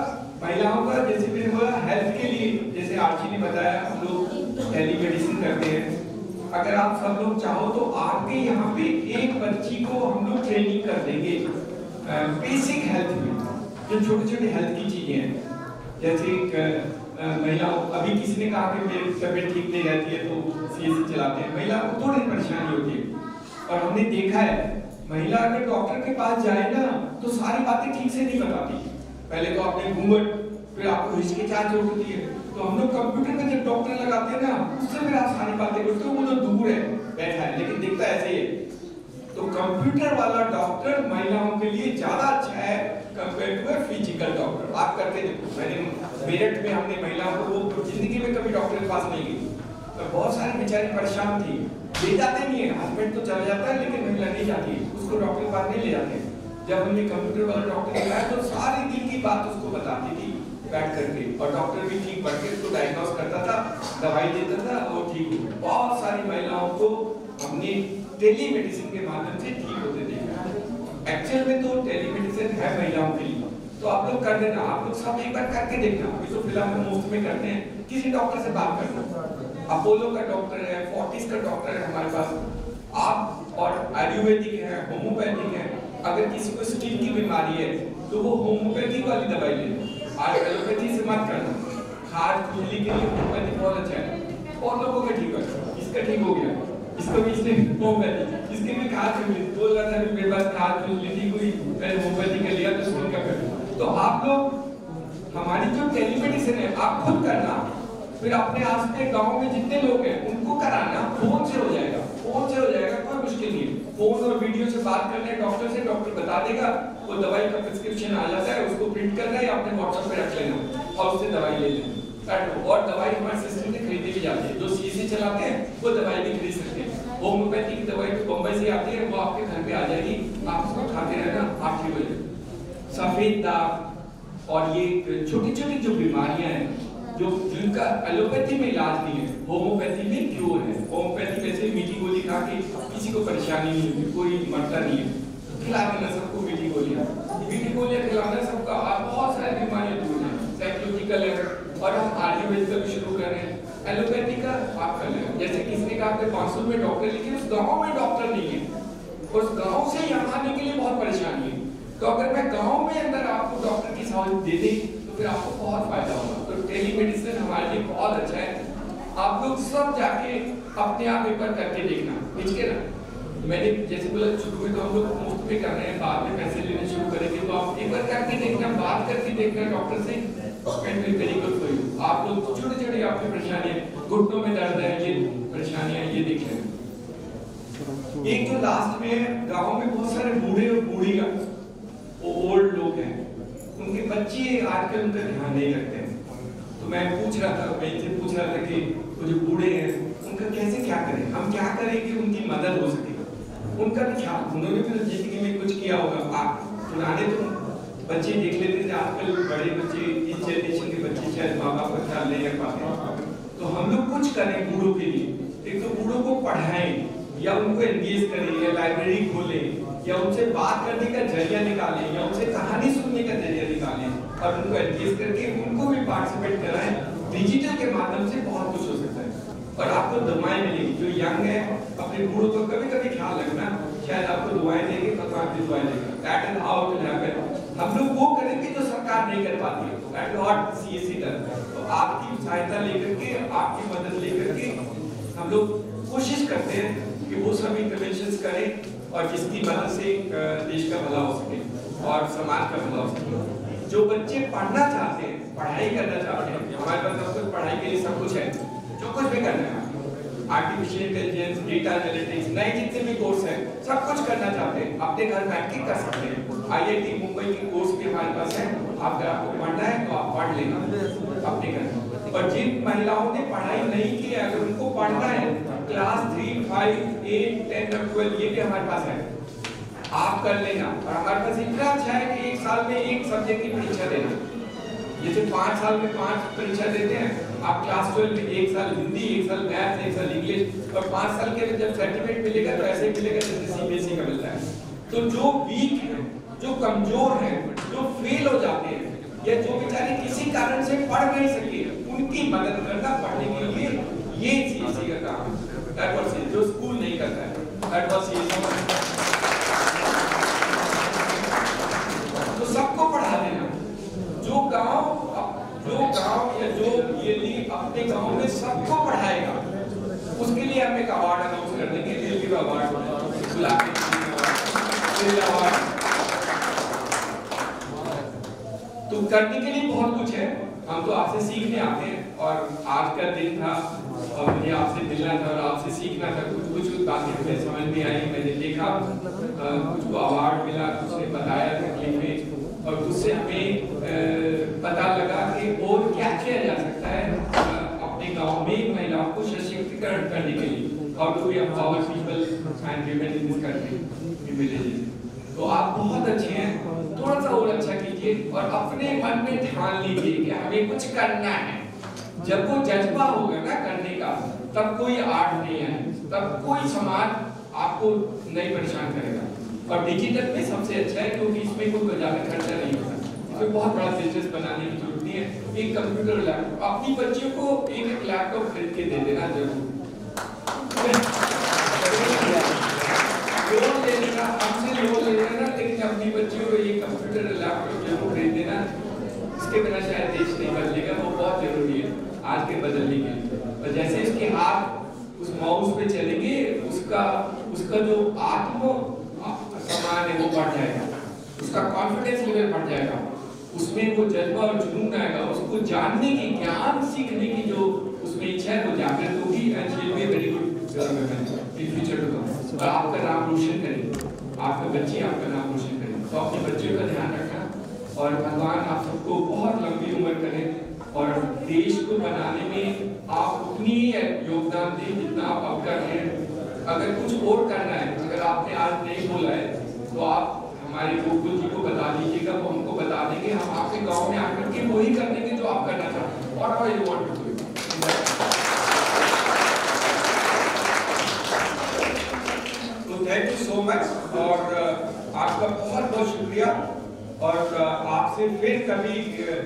महिलाओं का, जैसे मैंने बोला हेल्थ के लिए, जैसे आरजी ने बताया, हम लोग टेलीमेडिसिन करते हैं। अगर आप सब लोग चाहो तो आपके यहाँ पे एक बच्ची को हम लोग ट्रेनिंग कर देंगे बेसिक हेल्थ में, जो छोटे-छोटे हेल्थ की चीजें हैं, जैसे महिलाओं, अभी किसी ने कहा कि मेरी तबीयत ठीक नहीं रहती है तो सीएससी चलाते हैं, महिला को थोड़ी परेशानी होती है। और हमने देखा है महिला अगर डॉक्टर के पास जाए ना तो सारी बातें ठीक से नहीं बताती। पहले तो आपने घूंघट, फिर आपको हिचकिचाहट होती है, तो हम लोग कंप्यूटर में जब डॉक्टर लगाते हैं ना, उससे फिर आप सारी बातें करते हो, वो तो दूर है बैठा है लेकिन दिखता ऐसे ही है। तो कंप्यूटर वाला डॉक्टर महिलाओं के लिए ज्यादा अच्छा है कंपेयर टू फिजिकल डॉक्टर। आप करके देखो, मैंने मेरठ में हमने महिलाओं को, वो जिंदगी में कभी डॉक्टर के पास नहीं गई, तो बहुत सारी बेचारी परेशान थी, ले जाते नहीं है, हस्बैंड तो चला जाता है लेकिन महिला नहीं जाती, उसको डॉक्टर के पास नहीं ले जाते। जब हमने कंप्यूटर वाला डॉक्टर लगाया तो सारी दिल की बात उसको बताती थी बैठ करके, और डॉक्टर भी ठीक बैठ के उसको डायग्नोस करता था, दवाई देता था और ठीक हो। बहुत सारी महिलाओं को हमने टेलीमेडिसिन के माध्यम से ठीक होते देखा। एक्चुअल में तो टेलीमेडिसिन है महिलाओं के लिए, तो आप लोग कर देना, आप लोग सब एक बार करके देखना। अभी तो फिलहाल हम मुफ्त में करते हैं, किसी डॉक्टर से बात करना, अपोलो का डॉक्टर है, फोर्टिस का डॉक्टर है हमारे पास, आप, और आयुर्वेदिक है, होम्योपैथिक है। अगर किसी को स्किन की बीमारी है तो वो होम्योपैथिक वाली दवाई ले, आज एलोपैथी से मत करना। खाज खुजली के लिए होम्योपैथिक बहुत अच्छा है, और लोगों का ठीक है, इसका ठीक हो गया, इसको भी इसने होम्योपैथिक, इसके भी खाज खुजली बोल रहा था मेरे पास खाज खुजली थी कोई, मैंने होम्योपैथिक का लिया तो स्किन का कर। तो आप लोग हमारी जो टेलीमेडिसिन है आप खुद करना, फिर अपने आस पास गांव में जितने लोग हैं उनको कराना, फोन से हो जाएगा, फोन से हो जाएगा, कोई मुश्किल नहीं है। फोन और वीडियो से बात करने डॉक्टर से, डॉक्टर बता देगा, वो दवाई का प्रिस्क्रिप्शन आ जाता है, उसको प्रिंट करना है, अपने व्हाट्सएप पे रख लेना और उससे दवाई ले लेना। और दवाई हमारे सिस्टम से खरीदी भी जाती है, जो सीसी चलाते हैं वो दवाई भी खरीद सकते हैं। होम्योपैथी की दवाई तो बम्बई से आती है, वो आपके घर पे आ जाएगी, आप उसको खाते रहना, आप ठीक हो जाएंगे। सफेद दाग और ये छोटी-छोटी जो बीमारियां हैं, जो जिनका एलोपैथी में इलाज नहीं है, होम्योपैथी में क्योर है। होम्योपैथी वैसे मीठी गोली खा के किसी को परेशानी नहीं होती, कोई मरता नहीं है, खिला देना सबको मीठी गोलियां खिलाना सबका, बहुत सारी बीमारियां दूर हैं। साइकोलॉजिकल है, और हम आयुर्वेद का भी शुरू कर रहे हैं, एलोपैथी का आप कर लें। जैसे किसी ने कहा कि 500 में डॉक्टर, लेकिन उस गाँव में डॉक्टर नहीं है, उस गाँव से यहाँ आने के लिए बहुत परेशानी है। तो अगर मैं गाँव में अंदर आपको डॉक्टर की सहूलियत दे दी तो फिर आपको बहुत फायदा होगा। तो टेलीमेडिसिन हमारे लिए बहुत अच्छा है, आप लोग सब जाके अपने आप एक बार करके देखना, ठीक है ना। मैंने जैसे बोला शुरू में तो हम लोग मुफ्त में कर रहे हैं, बाद में पैसे लेने शुरू करेंगे, तो आप एक बार करके देखना, बात करके देखना डॉक्टर से, and will very good for you. आप लोग छोटे-छोटे आपकी परेशानियां, घुटनों में दर्द है, ये परेशानियां, ये देख लेना। एक तो लास्ट में गाँव में बहुत सारे बूढ़े और बूढ़ियां, ओल्ड लोग हैं, उनके बच्चे आजकल उनका ध्यान नहीं रखते हैं। तो मैं पूछ रहा था कि वो जो बूढ़े हैं उनका कैसे क्या करें, हम क्या करें कि उनकी मदद हो सके, उनका भी ख्याल, उन्होंने भी जिंदगी में कुछ किया होगा। आप पुराने तो बच्चे देख लेते थे, आजकल बड़े बच्चे, इस जनरेशन के बच्चे शायद माँ बाप का ख्याल नहीं रख पाते। तो हम लोग कुछ करें बूढ़ों के लिए, एक तो बूढ़ों को पढ़ाएं या उनको एंगेज करें, या लाइब्रेरी खोलें, या उनसे बात करने का जरिया निकालें, या उनसे कहानी सुनने का जरिया निकालें, और उनको एंगेज करके उनको भी पार्टिसिपेट कराएं। डिजिटल के माध्यम से बहुत और आपको दवाएं मिलेंगी। जो यंग है अपने बूढ़ों को कभी कभी ख्याल रखना, शायद आपको दवाएं देंगे, भगवान भी दवाएं देगा। That is how it will happen. हम लोग वो करेंगे जो सरकार नहीं कर पाती है। That is what CSC does. तो आपकी सहायता लेकर के, आपकी मदद लेकर के हम लोग कोशिश करते हैं कि वो सब इंटरवेंशंस करें और जिसकी मदद से देश का भला हो सके और समाज का भला हो सके। जो बच्चे पढ़ना चाहते हैं, पढ़ाई करना चाहते हैं, हमारे पास सब कुछ पढ़ाई के लिए सब कुछ है, जो कुछ भी करना है, आर्टिफिशियल इंटेलिजेंस, डेटा एनालिटिक्स, नए जितने भी कोर्स हैं, सब कुछ करना चाहते हैं, अपने घर बैठ के कर सकते हैं। IIT मुंबई के कोर्स भी हमारे पास है। अगर आपको पढ़ना है तो आप पढ़ लेना अपने घर। और जिन महिलाओं ने पढ़ाई नहीं की है, अगर उनको पढ़ना है, क्लास 3, 5, 8, 10 और 12 ये भी हमारे पास है, आप कर लेना। और हमारे पास इतना अच्छा है कि एक साल में एक सब्जेक्ट की परीक्षा देना। जैसे 5 साल में 5 परीक्षा देते हैं, आप क्लास 12 में 1 साल हिंदी, 1 साल मैथ, 1 साल इंग्लिश, और 5 साल के जब सर्टिफिकेट मिलेगा तो ऐसे मिलेगा जैसे CBSE का मिलता है। तो जो वीक है, जो कमजोर है, जो फेल हो जाते हैं, या जो बेचारे किसी कारण से पढ़ नहीं सके, उनकी मदद करना पढ़ने के लिए, ये CSC का काम है। दैट वाज इट, जो स्कूल नहीं करता है, दैट वाज CSC। तो सबको पढ़ा देना। जो गांव या जो ये अपने गांव में सबको पढ़ाएगा, उसके लिए हम एक अवार्ड अनाउंस कर देंगे, दिल्ली अवार्ड तो करने के लिए बहुत कुछ है। हम तो आपसे सीखने आते हैं, और आज का दिन था और मुझे आपसे मिलना था और आपसे सीखना था। कुछ बातें मुझे समझ में आई, मैंने देखा, कुछ को अवार्ड मिला, कुछ ने बताया तकलीफें, और उससे हमें पता लगा कि और क्या किया जा सकता है अपने गांव में महिलाओं को सशक्तिकरण करने के लिए। How do we empower people and women in this country, in villages. तो आप बहुत अच्छे हैं, थोड़ा सा और अच्छा कीजिए और अपने मन में ठान लीजिए कि हमें कुछ करना है। जब वो जज्बा होगा ना करने का, तब कोई आड़ नहीं है, तब कोई समाज आपको नहीं परेशान करेगा। और डिजिटल में सबसे अच्छा है क्योंकि इसमें कोई ज्यादा खर्चा नहीं होता, इसमें बहुत बड़ा बिजनेस बनाने की जरूरत नहीं है। एक कंप्यूटर लैपटॉप, अपनी बच्चियों को एक लैपटॉप खरीद के दे देना जरूर। लोन ले लेना, हमसे लोन ले लेना, लेकिन अपनी बच्चियों को ये कंप्यूटर लैपटॉप जरूर खरीद देना। इसके बिना शायद देश नहीं बदलेगा, वो बहुत जरूरी है आज के बदलने के लिए। और जैसे इसके हाथ उस माउस पे चलेंगे, उसका जो आत्म सम्मान है वो बढ़ जाएगा, उसका कॉन्फिडेंस लेवल बढ़ जाएगा, उसमें वो जज्बा और जुनून आएगा, उसको जानने की, ज्ञान सीखने की जो उसमें इच्छा है वो जागृत होगी। And she will be very good in future to come. और आपका नाम रोशन करेंगे, आपका बच्चे आपका नाम रोशन करेंगे। तो अपने बच्चों का ध्यान रखना और भगवान आप सबको बहुत लंबी उम्र करें और देश को बनाने में आप उतनी योगदान दें जितना आप कर रहे हैं। अगर कुछ और करना है, अगर आपने आज नहीं बोला है तो आप हमारे गोकुल जी को बता दीजिएगा, वो हमको बता देंगे, हम आपके गांव में आकर के वही कर देंगे जो आप करना चाहते हैं। What you want to do? तो थैंक यू सो मच और आपका बहुत बहुत शुक्रिया। और आपसे फिर कभी,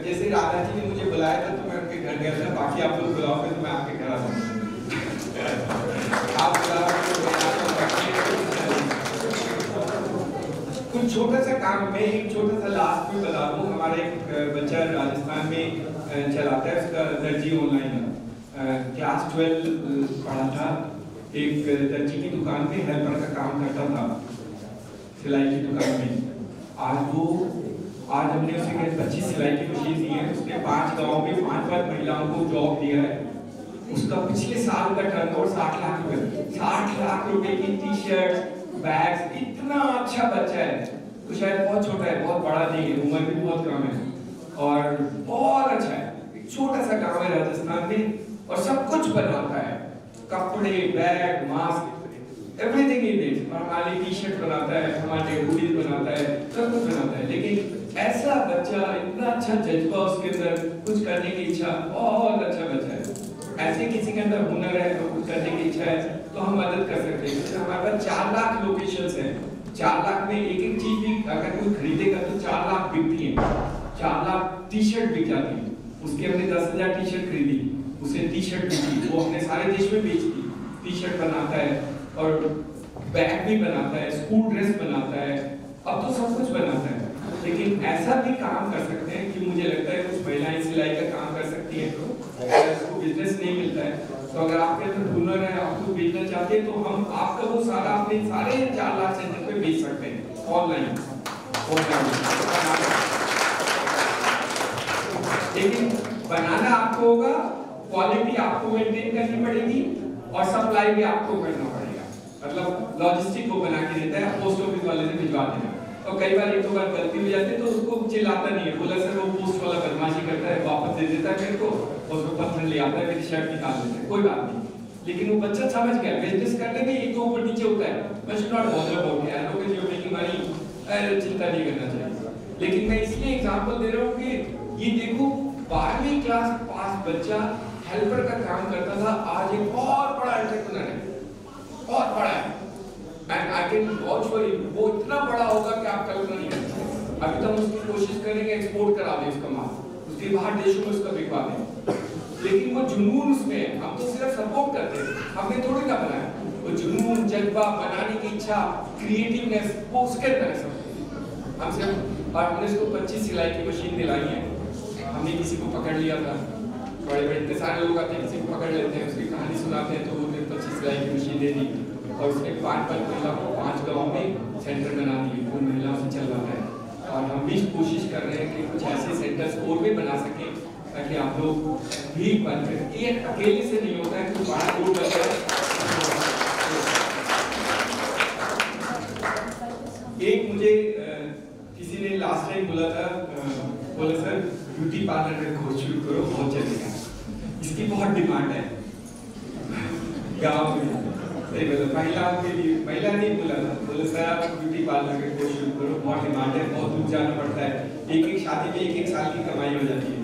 जैसे राधा जी ने मुझे बुलाया था तो मैं उनके घर गया था, बाकी आप लोग बुलाओगे तो मैं आपके घर आ जाऊंगा। कुछ छोटा सा काम, मैं एक छोटा सा लास्ट में बता दूं। हमारा एक बच्चा राजस्थान में चलाता है, उसका दर्जी ऑनलाइन क्लास 12 पढ़ा था, एक दर्जी की दुकान पे हेल्पर का काम करता था, सिलाई की दुकान में। आज हमने उसे एक अच्छी सिलाई की मशीन दी है, उसने 5 गाँव में 5 महिलाओं को जॉब दिया है। उसका पिछले साल का टर्नओवर 60 लाख रुपए, 60 लाख रुपए की टी-शर्ट, बैग्स, इतना अच्छा बच्चा है। तो शायद बहुत छोटा है, बहुत बड़ा नहीं है, उम्र भी बहुत कम है और बहुत अच्छा है। एक छोटा सा गांव है राजस्थान में और सब कुछ बनाता है, कपड़े, bag, mask, everything in it. और हमारे टी-शर्ट बनाता है, हमारे हुडी बनाता है, सब कुछ बनाता है। लेकिन ऐसा बच्चा, इतना अच्छा जज्बा उसके अंदर, कुछ करने की इच्छा, बहुत अच्छा बच्चा है। ऐसे किसी के अंदर हुनर है तो कुछ करने की इच्छा है तो हम मदद कर सकते हैं। जैसे हमारे पास 4 लाख लोकेशंस हैं, 4 लाख में एक एक चीज भी अगर कोई खरीदेगा तो 4 लाख बिकती है, 4 लाख टी-शर्ट बिक जाती है। उसके हमने 10,000 टी-शर्ट खरीदी उसे टी शर्ट भी थी, वो अपने सारे देश में बेचती, टी शर्ट बनाता है और बैग भी बनाता है, स्कूल ड्रेस बनाता है, अब तो सब कुछ बनाता है। लेकिन ऐसा भी काम कर सकते हैं कि मुझे लगता है कुछ महिलाएं सिलाई का काम कर सकती हैं, तो अगर उसको बिजनेस नहीं मिलता है तो अगर आपके अंदर हुनर है, आप तो बेचना चाहते हैं, तो हम आपका वो सारा अपने सारे 4 लाख सेंटर पे बेच सकते हैं ऑनलाइन। लेकिन बनाना आपको होगा, क्वालिटी आपको मेंटेन करनी पड़ेगी और सप्लाई भी आपको करना पड़ेगा। मतलब लॉजिस्टिक को बना के देता है, पोस्ट ऑफिस वाले से भिजवा देना, और कई बार एक दो बार गलती हो जाती है तो उसको चिल्लाता नहीं है, बोला सर वो पोस्ट वाला बदमाशी करता है, वापस दे देता है मेरे को, उसको पत्थर ले आता है, मेरी शर्ट निकाल देता है, कोई बात नहीं। लेकिन वो बच्चा समझ गया बिजनेस करने में एक दो ऊपर नीचे होता है, मैं शुड नॉट बॉदर अबाउट यार, लोग जो मेकिंग मनी, चिंता नहीं करना चाहिए। लेकिन मैं इसलिए एग्जांपल दे रहा हूँ कि ये देखो 12वीं क्लास पास बच्चा हेल्पर का काम करता था, आज एक बहुत बड़ा एंटरप्रेन्योर है, बहुत बड़ा है, and I can watch for you, वो इतना बड़ा होगा कि आप कल्पना नहीं कर सकते। अभी तो हम उसकी कोशिश करेंगे एक्सपोर्ट करा दें उसका माल, उसके बाहर देशों में उसका बिकवा दें, लेकिन वो जुनून उसमें है, हम तो सिर्फ सपोर्ट करते हैं, हमने थोड़ी ना बनाया, वो जुनून, जज्बा, बनाने की इच्छा, क्रिएटिवनेस, वो उसके अंदर है सब। हम सिर्फ, और हमने उसको 25 सिलाई की मशीन दिलाई है, हमने किसी को पकड़ लिया था, बड़े बड़े इतने सारे लोग आते हैं, किसी को पकड़ लेते हैं, उसकी कहानी सुनाते हैं, तो उन्हें 25 सिलाई की मशीन दे दी, और उसने 5 महिला को 5 गाँव में सेंटर बना दिए, उन महिलाओं से चल रहा है। और हम भी कोशिश कर रहे हैं कि कुछ ऐसे सेंटर्स और भी बना सकें, ताकि आप लोग भी बनकर, ये अकेले से नहीं होता है, कुछ बड़ा ग्रुप बनता है। एक मुझे किसी ने लास्ट टाइम बोला था, बोला सर ब्यूटी पार्लर का कोर्स शुरू करो, बहुत चलेगा, इसकी बहुत डिमांड है गाँव में। महिलाओं के लिए, महिला नहीं बोला था, बोले सर आप ब्यूटी पार्लर का कोर्स शुरू करो, बहुत डिमांड है, बहुत दूर जाना पड़ता है, एक शादी में एक साल की कमाई हो जाती है,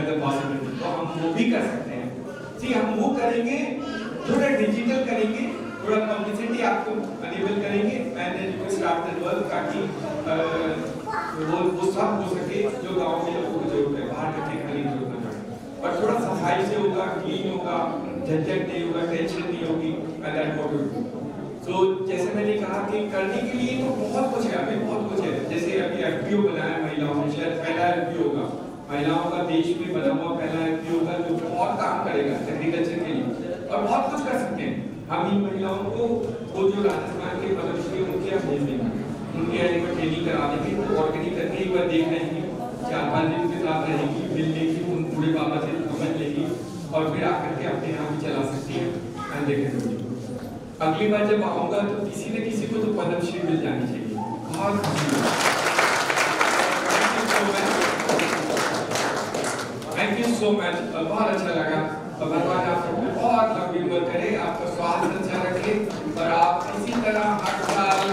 तो हम वो भी कर सकते हैं। जी हम वो करेंगे, थोड़ा डिजिटल करेंगे, थोड़ा पब्लिसिटी आपको अनेबल करेंगे, and then you start that work, ताकि वो सब हो सके जो गांव में लोगों को जरूरत है, बाहर जाके खाली जरूरत ना पड़े, और थोड़ा सफाई से होगा, क्लीन होगा, झंझट नहीं होगा, टेंशन नहीं होगी, and that what we do. तो जैसे मैंने कहा कि करने के लिए तो बहुत कुछ है, अभी बहुत कुछ है, जैसे अभी एफपीओ बनाया महिलाओं ने, शायद पहला एफपीओ होगा महिलाओं का देश में बना हुआ, पहला एफपीओ होगा जो बहुत काम करेगा एग्रीकल्चर के लिए, और बहुत कुछ कर सकते हैं हम इन महिलाओं को। वो जो राजस्थान के पद्मश्री उनके हम भेज देंगे, उनके एक बार ट्रेनिंग करा देंगे, वो ऑर्गेनिक करके एक बार देख लेंगे, 4-5 दिन के साथ रहेगी, मिल लेगी, उन बूढ़े बाबा से समझ लेगी, और फिर आकर के अपने यहाँ भी चला सकती है, एंड देखेंगे। अगली बार जब आऊंगा तो किसी न किसी को तो पद्मश्री मिल जानी चाहिए। बहुत थैंक यू सो मच, बहुत अच्छा लगा, और भगवान आप सबको बहुत लंबी उम्र करे, आपका स्वास्थ्य अच्छा रखे, और आप इसी तरह हर साल